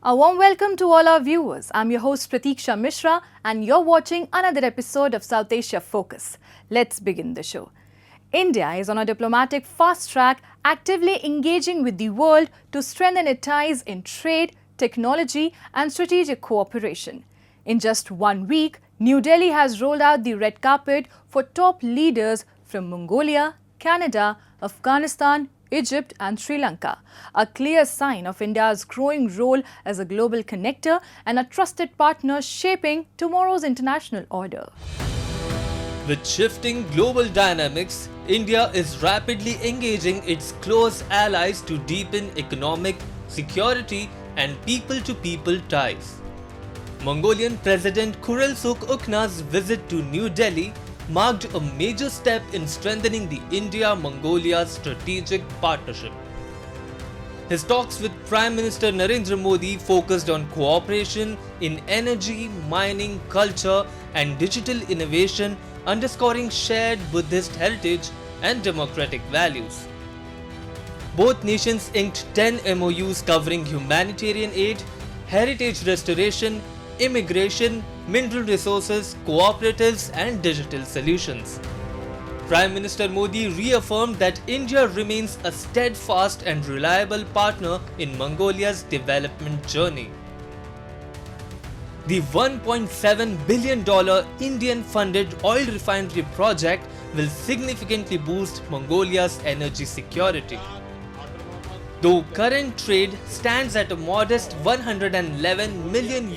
A warm welcome to all our viewers. I'm your host Pratiksha Mishra and you're watching another episode of South Asia Focus. Let's begin the show. India is on a diplomatic fast track, actively engaging with the world to strengthen its ties in trade, technology and strategic cooperation. In just 1 week, New Delhi has rolled out the red carpet for top leaders from Mongolia, Canada, Afghanistan, Egypt and Sri Lanka, a clear sign of India's growing role as a global connector and a trusted partner shaping tomorrow's international order. With shifting global dynamics, India is rapidly engaging its close allies to deepen economic, security and people-to-people ties. Mongolian President Khurelsukh Ukna's visit to New Delhi marked a major step in strengthening the India-Mongolia strategic partnership. His talks with Prime Minister Narendra Modi focused on cooperation in energy, mining, culture and digital innovation, underscoring shared Buddhist heritage and democratic values. Both nations inked 10 MOUs covering humanitarian aid, heritage restoration, immigration, mineral resources, cooperatives and digital solutions. Prime Minister Modi reaffirmed that India remains a steadfast and reliable partner in Mongolia's development journey. The $1.7 billion Indian-funded oil refinery project will significantly boost Mongolia's energy security. Though current trade stands at a modest $111 million,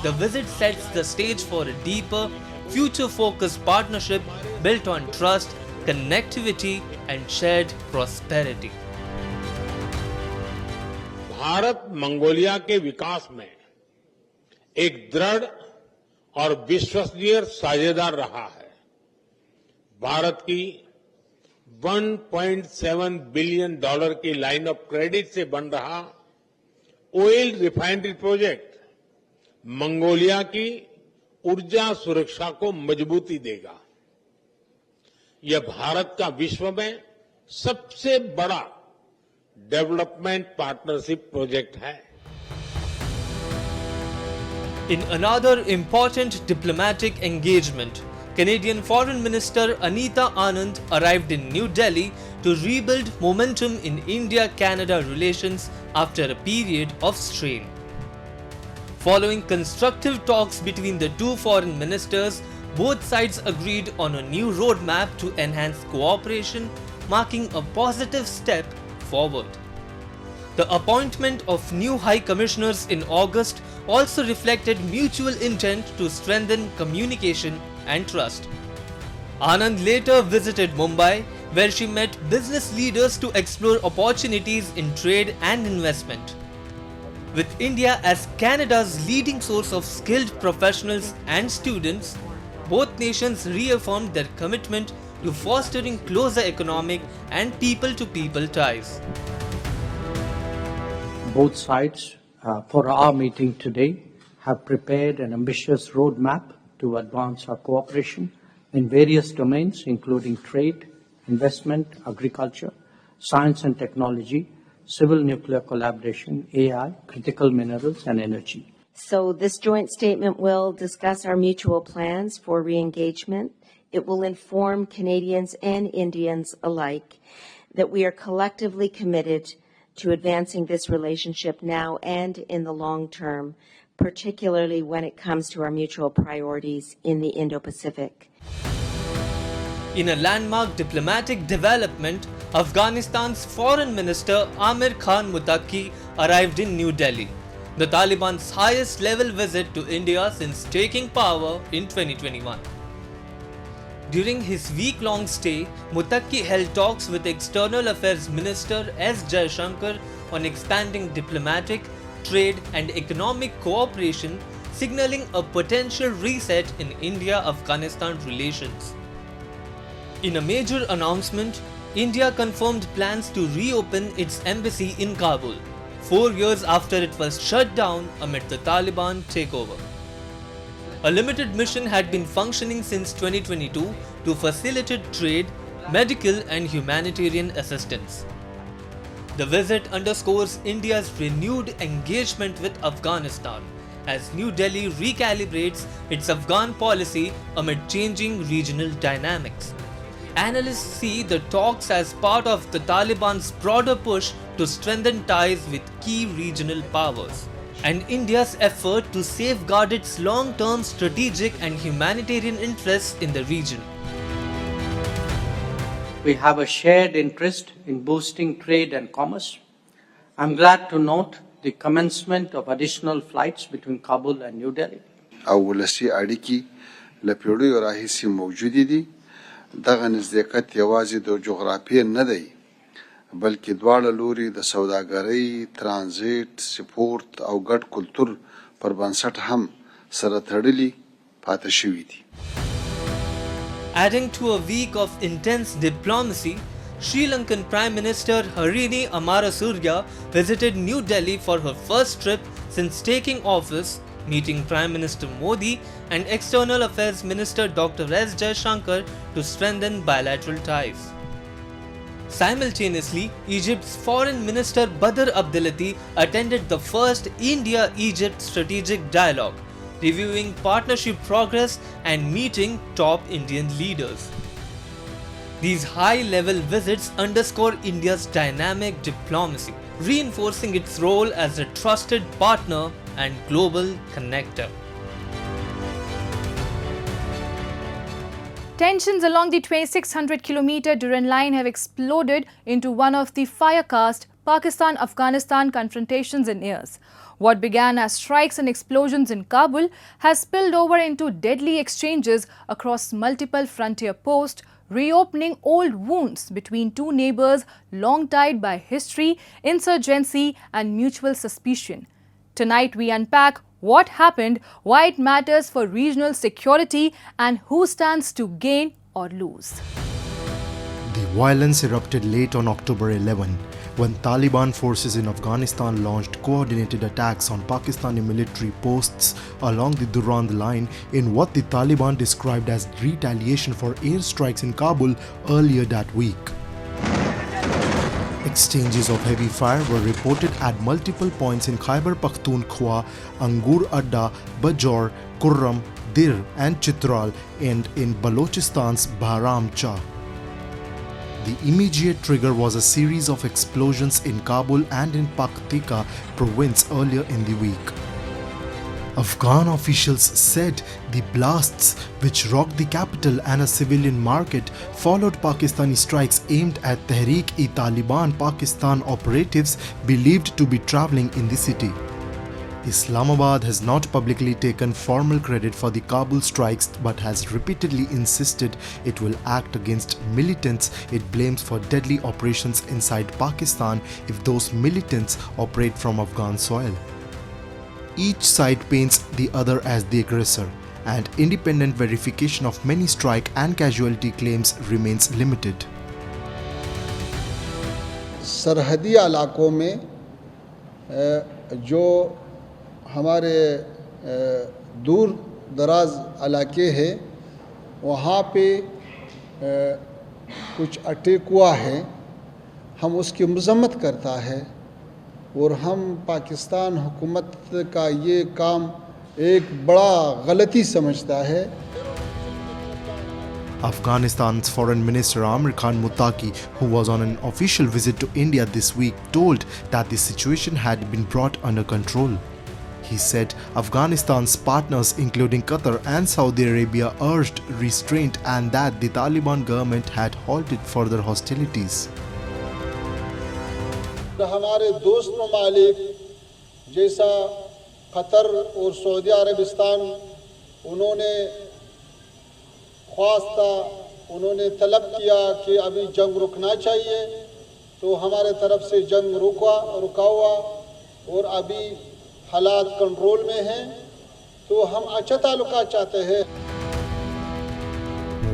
the visit sets the stage for a deeper, future-focused partnership built on trust, connectivity and shared prosperity. Bharat Mongolia के विकास में एक दृढ़ और विश्वसनीय साझेदार रहा है। भारत की $1.7 बिलियन की लाइन ऑफ क्रेडिट से बन रहा ऑयल रिफाइनरी प्रोजेक्ट मंगोलिया की ऊर्जा सुरक्षा को मजबूती देगा। यह भारत का विश्व में सबसे बड़ा डेवलपमेंट पार्टनरशिप प्रोजेक्ट है। In another important diplomatic engagement, Canadian Foreign Minister Anita Anand arrived in New Delhi to rebuild momentum in India-Canada relations after a period of strain. Following constructive talks between the two foreign ministers, both sides agreed on a new roadmap to enhance cooperation, marking a positive step forward. The appointment of new High Commissioners in August also reflected mutual intent to strengthen communication and trust. Anand later visited Mumbai, where she met business leaders to explore opportunities in trade and investment. With India as Canada's leading source of skilled professionals and students, both nations reaffirmed their commitment to fostering closer economic and people-to-people ties. Both sides, for our meeting today, have prepared an ambitious roadmap to advance our cooperation in various domains, including trade, investment, agriculture, science and technology, civil nuclear collaboration, AI, critical minerals, and energy. So this joint statement will discuss our mutual plans for re-engagement. It will inform Canadians and Indians alike that we are collectively committed to advancing this relationship now and in the long term, particularly when it comes to our mutual priorities in the Indo-Pacific. In a landmark diplomatic development, Afghanistan's Foreign Minister Amir Khan Muttaqi arrived in New Delhi, the Taliban's highest level visit to India since taking power in 2021. During his week-long stay, Muttaqi held talks with External Affairs Minister S. Jaishankar on expanding diplomatic, trade and economic cooperation, signaling a potential reset in India-Afghanistan relations. In a major announcement, India confirmed plans to reopen its embassy in Kabul, 4 years after it was shut down amid the Taliban takeover. A limited mission had been functioning since 2022 to facilitate trade, medical and humanitarian assistance. The visit underscores India's renewed engagement with Afghanistan as New Delhi recalibrates its Afghan policy amid changing regional dynamics. Analysts see the talks as part of the Taliban's broader push to strengthen ties with key regional powers, and India's effort to safeguard its long-term strategic and humanitarian interests in the region. We have a shared interest in boosting trade and commerce. I'm glad to note the commencement of additional flights between Kabul and New Delhi. او ولسي اړیکې له پیړیو راهیسې موجودې دي. دغه نزدېکت یوازې د جغرافیې نه دی بلکې دواړه لوري د سوداګرۍ، ترانزیت، سپورت او ګډ کلتور پر بنسټ هم سره تړلي پاتې شوي دي. Adding to a week of intense diplomacy, Sri Lankan Prime Minister Harini Amarasuriya visited New Delhi for her first trip since taking office, meeting Prime Minister Modi and External Affairs Minister Dr. S. Jaishankar to strengthen bilateral ties. Simultaneously, Egypt's Foreign Minister Badr Abdelati attended the first India-Egypt strategic dialogue, reviewing partnership progress and meeting top Indian leaders. These high-level visits underscore India's dynamic diplomacy, reinforcing its role as a trusted partner and global connector. Tensions along the 2,600-kilometer Durand Line have exploded into one of the fire-cast Pakistan-Afghanistan confrontations in years. What began as strikes and explosions in Kabul has spilled over into deadly exchanges across multiple frontier posts, reopening old wounds between two neighbors long tied by history, insurgency and mutual suspicion. Tonight we unpack what happened, why it matters for regional security and who stands to gain or lose. The violence erupted late on October 11 when Taliban forces in Afghanistan launched coordinated attacks on Pakistani military posts along the Durand Line in what the Taliban described as retaliation for airstrikes in Kabul earlier that week. Exchanges of heavy fire were reported at multiple points in Khyber Pakhtunkhwa, Angur Adda, Bajaur, Kurram, Dir and Chitral and in Balochistan's Bahram Chah. The immediate trigger was a series of explosions in Kabul and in Paktika province earlier in the week. Afghan officials said the blasts, which rocked the capital and a civilian market, followed Pakistani strikes aimed at Tehreek-e-Taliban Pakistan operatives believed to be travelling in the city. Islamabad has not publicly taken formal credit for the Kabul strikes but has repeatedly insisted it will act against militants it blames for deadly operations inside Pakistan if those militants operate from Afghan soil. Each side paints the other as the aggressor, and independent verification of many strike and casualty claims remains limited. सरहदी इलाकों में जो हमारे दूर दराज इलाके हैं वहाँ पे कुछ अटैक हुआ है, हम उसकी मजम्मत करता है और हम पाकिस्तान हुकूमत का ये काम एक बड़ा गलती समझता है. Afghanistan's Foreign Minister Amir Khan Muttaqi, who was on an official visit to India this week, told that the situation had been brought under control. He said Afghanistan's partners including Qatar and Saudi Arabia urged restraint and that the Taliban government had halted further hostilities. हमारे दोस्त ममालिक जैसा Qatar और Saudi Arabistan उन्होंने ख्वास्ता उन्होंने तलब किया कि अभी जंग रुकना चाहिए, तो हमारे तरफ से जंग रुका हुआ और अभी हालात कंट्रोल में हैं, तो हम अच्छा ताल्लुकात चाहते हैं.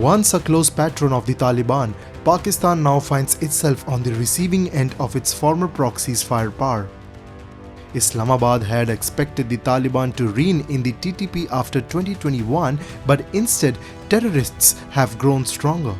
Once a close patron of the Taliban, Pakistan now finds itself on the receiving end of its former proxy's firepower. Islamabad had expected the Taliban to reign in the TTP after 2021, but instead terrorists have grown stronger.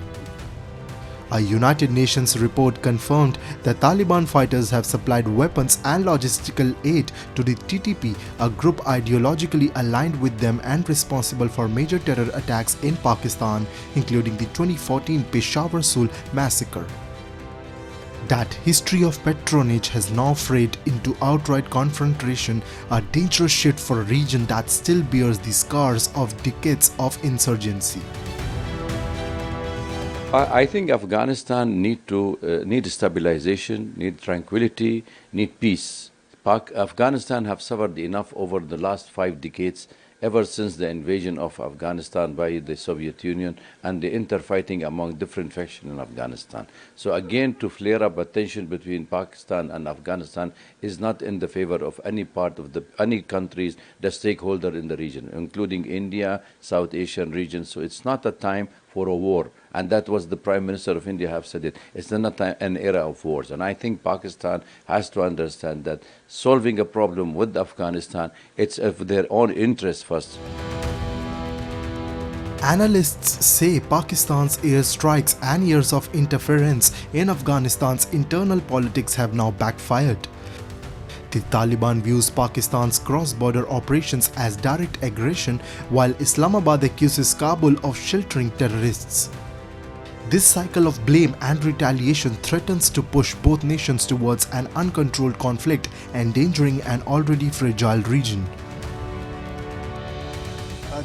A United Nations report confirmed that Taliban fighters have supplied weapons and logistical aid to the TTP, a group ideologically aligned with them and responsible for major terror attacks in Pakistan, including the 2014 Peshawar Sool massacre. That history of patronage has now frayed into outright confrontation, a dangerous shift for a region that still bears the scars of decades of insurgency. I think Afghanistan need stabilization, need tranquility, need peace. Afghanistan have suffered enough over the last 5 decades, ever since the invasion of Afghanistan by the Soviet Union and the interfighting among different factions in Afghanistan. So again, to flare up a tension between Pakistan and Afghanistan is not in the favor of any part of any countries, the stakeholder in the region, including India, South Asian region. So it's not a time for a war. And that was the Prime Minister of India have said it. It's not an era of wars. And I think Pakistan has to understand that solving a problem with Afghanistan, it's of their own interest first. Analysts say Pakistan's airstrikes and years of interference in Afghanistan's internal politics have now backfired. The Taliban views Pakistan's cross-border operations as direct aggression, while Islamabad accuses Kabul of sheltering terrorists. This cycle of blame and retaliation threatens to push both nations towards an uncontrolled conflict, endangering an already fragile region.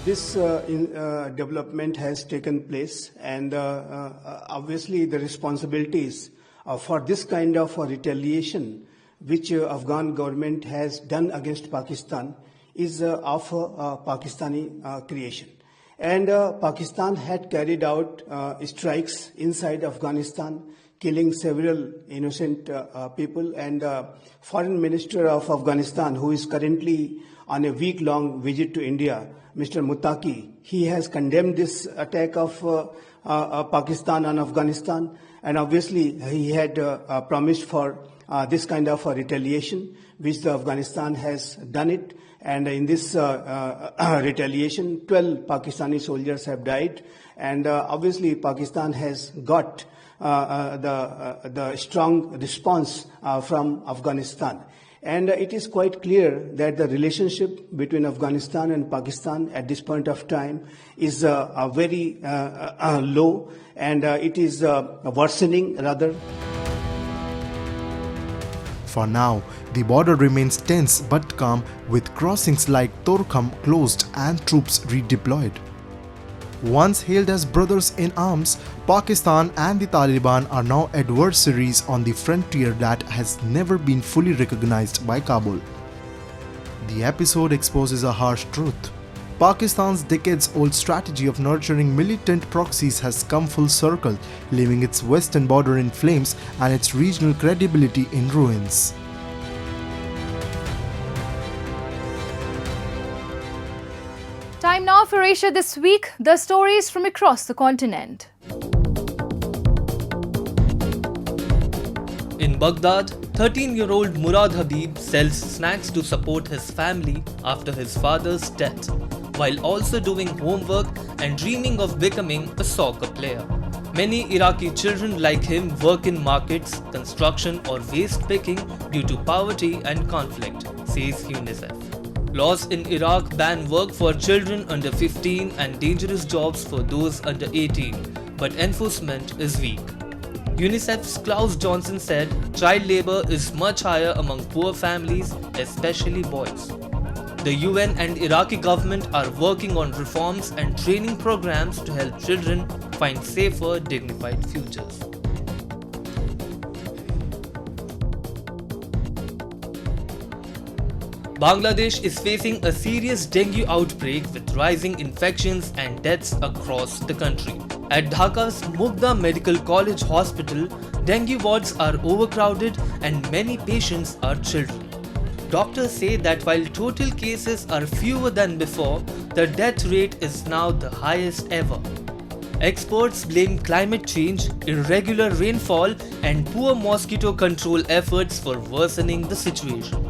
This development has taken place, and obviously the responsibilities for this kind of retaliation which Afghan government has done against Pakistan is of Pakistani creation. And Pakistan had carried out strikes inside Afghanistan, killing several innocent people. And Foreign Minister of Afghanistan, who is currently on a week-long visit to India, Mr. Muttaqi, he has condemned this attack of Pakistan on Afghanistan. And obviously, he had promised for this kind of retaliation, which the Afghanistan has done it. And in this retaliation, 12 Pakistani soldiers have died. And obviously, Pakistan has got the strong response from Afghanistan. And it is quite clear that the relationship between Afghanistan and Pakistan at this point of time is very low, and it is worsening rather. For now, the border remains tense but calm, with crossings like Torkham closed and troops redeployed. Once hailed as brothers in arms, Pakistan and the Taliban are now adversaries on the frontier that has never been fully recognized by Kabul. The episode exposes a harsh truth. Pakistan's decades-old strategy of nurturing militant proxies has come full circle, leaving its western border in flames and its regional credibility in ruins. Time now for Asia This Week, the stories from across the continent. In Baghdad, 13-year-old Murad Habib sells snacks to support his family after his father's death, while also doing homework and dreaming of becoming a soccer player. Many Iraqi children like him work in markets, construction or waste picking due to poverty and conflict, says UNICEF. Laws in Iraq ban work for children under 15 and dangerous jobs for those under 18, but enforcement is weak. UNICEF's Klaus Johnson said child labor is much higher among poor families, especially boys. The UN and Iraqi government are working on reforms and training programs to help children find safer, dignified futures. Bangladesh is facing a serious dengue outbreak with rising infections and deaths across the country. At Dhaka's Mugda Medical College Hospital, dengue wards are overcrowded and many patients are children. Doctors say that while total cases are fewer than before, the death rate is now the highest ever. Experts blame climate change, irregular rainfall, and poor mosquito control efforts for worsening the situation.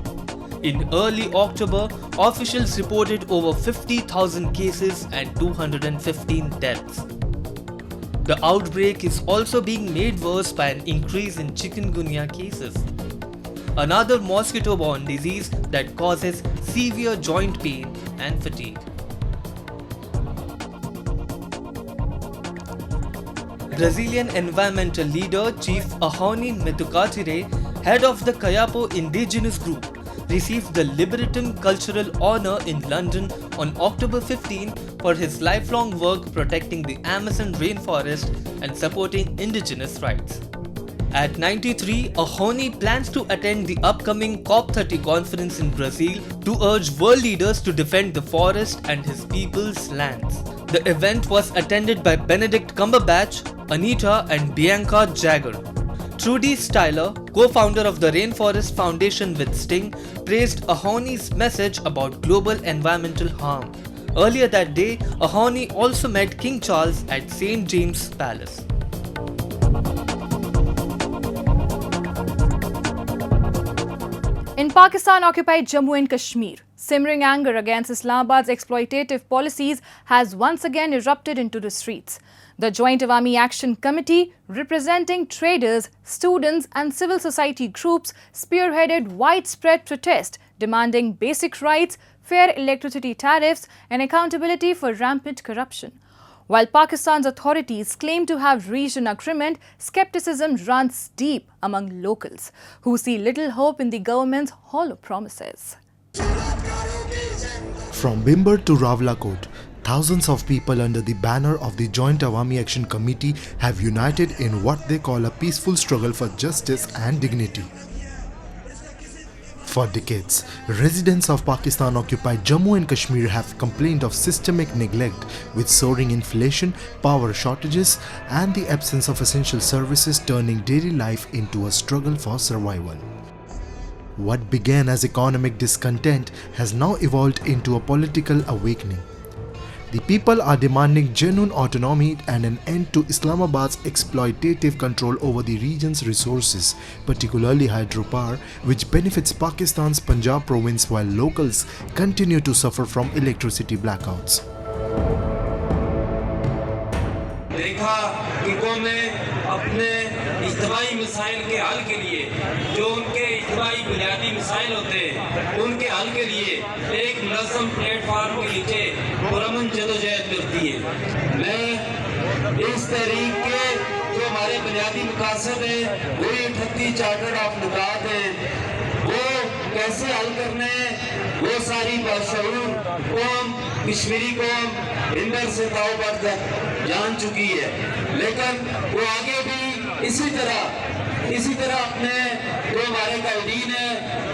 In early October, officials reported over 50,000 cases and 215 deaths. The outbreak is also being made worse by an increase in chikungunya cases, another mosquito-borne disease that causes severe joint pain and fatigue. Brazilian environmental leader Chief Ahone Metukatire, head of the Kayapo indigenous group, received the Liberatum Cultural Honour in London on October 15 for his lifelong work protecting the Amazon rainforest and supporting indigenous rights. At 93, Ahone plans to attend the upcoming COP30 conference in Brazil to urge world leaders to defend the forest and his people's lands. The event was attended by Benedict Cumberbatch, Anita and Bianca Jagger. Trudy Styler, co-founder of the Rainforest Foundation with Sting, praised Ahone's message about global environmental harm. Earlier that day, Ahone also met King Charles at St. James' Palace. In Pakistan-occupied Jammu and Kashmir, simmering anger against Islamabad's exploitative policies has once again erupted into the streets. The Joint Awami Action Committee, representing traders, students and civil society groups, spearheaded widespread protest demanding basic rights, fair electricity tariffs and accountability for rampant corruption. While Pakistan's authorities claim to have reached an agreement, skepticism runs deep among locals, who see little hope in the government's hollow promises. From Bimber to Rawalakot, thousands of people under the banner of the Joint Awami Action Committee have united in what they call a peaceful struggle for justice and dignity. For decades, residents of Pakistan-occupied Jammu and Kashmir have complained of systemic neglect with soaring inflation, power shortages and the absence of essential services turning daily life into a struggle for survival. What began as economic discontent has now evolved into a political awakening. The people are demanding genuine autonomy and an end to Islamabad's exploitative control over the region's resources, particularly hydropower, which benefits Pakistan's Punjab province while locals continue to suffer from electricity blackouts. देखा कि कौमें अपने इज्तिमाई मसाइल के हल के लिए जो उनके इज्तिमाई बुनियादी मसाइल होते हैं उनके हल के लिए एक मुनज़्ज़म प्लेटफार्म के नीचे पुरअमन जदोजहद करती है। मैं इस तहरीक के जो हमारे बुनियादी मकासद हैं वही 38 चार्टर ऑफ निकात हैं वो कैसे हल करने हैं वो सारी बाशऊर कौम कश्मीरी कौम इंदर से ताव पर जान चुकी है, लेकिन वो आगे भी इसी तरह अपने जो हमारे कायदीन है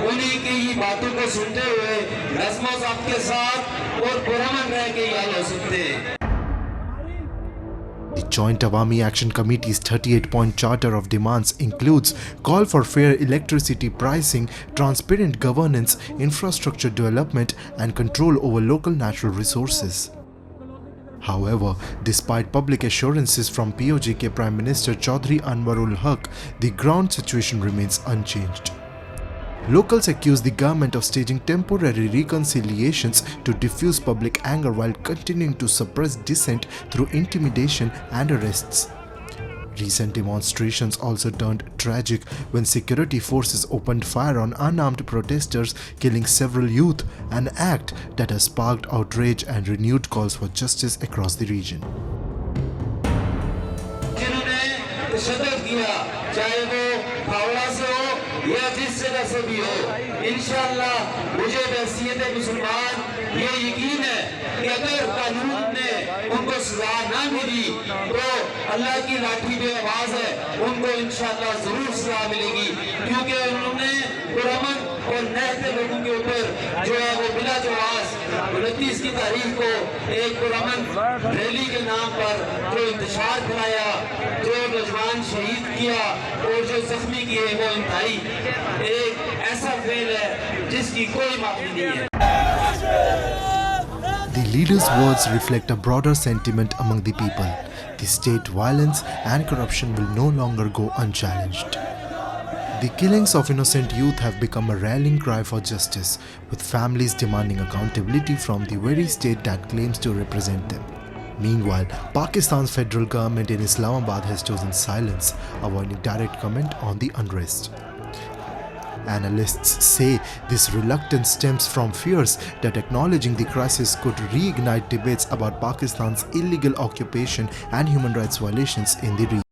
उन्हीं की ही बातों को सुनते हुए नज़्म ज़ब्त के साथ और पुरअमन रह के ही हल हो सकते हैं। The Joint Awami Action Committee's 38-point charter of demands includes call for fair electricity pricing, transparent governance, infrastructure development and control over local natural resources. However, despite public assurances from POJK Prime Minister Chaudhry Anwarul Haq, the ground situation remains unchanged. Locals accuse the government of staging temporary reconciliations to diffuse public anger while continuing to suppress dissent through intimidation and arrests. Recent demonstrations also turned tragic when security forces opened fire on unarmed protesters, killing several youth, an act that has sparked outrage and renewed calls for justice across the region. या जिस जगह से भी हो, इंशाअल्लाह मुझे बहसीयत मुसलमान ये यकीन है कि अगर कानून ने उनको सजा ना मिली तो अल्लाह की लाठी में आवाज है उनको इंशाअल्लाह जरूर सजा मिलेगी, क्योंकि उन्होंने पुरअमन और निहत्ते लोगों के ऊपर जो है वो बिला जवाब 29 की तारीख को एक पुरअमन रैली के नाम पर जो इंतशार कराया, जो नौजवान शहीद किया और जो जख्मी किए वो इंतहाई एक ऐसा फेल है जिसकी कोई माफी नहीं है। The leader's words reflect a broader sentiment among the people. The state violence and corruption will no longer go unchallenged. The killings of innocent youth have become a rallying cry for justice, with families demanding accountability from the very state that claims to represent them. Meanwhile, Pakistan's federal government in Islamabad has chosen silence, avoiding direct comment on the unrest. Analysts say this reluctance stems from fears that acknowledging the crisis could reignite debates about Pakistan's illegal occupation and human rights violations in the region.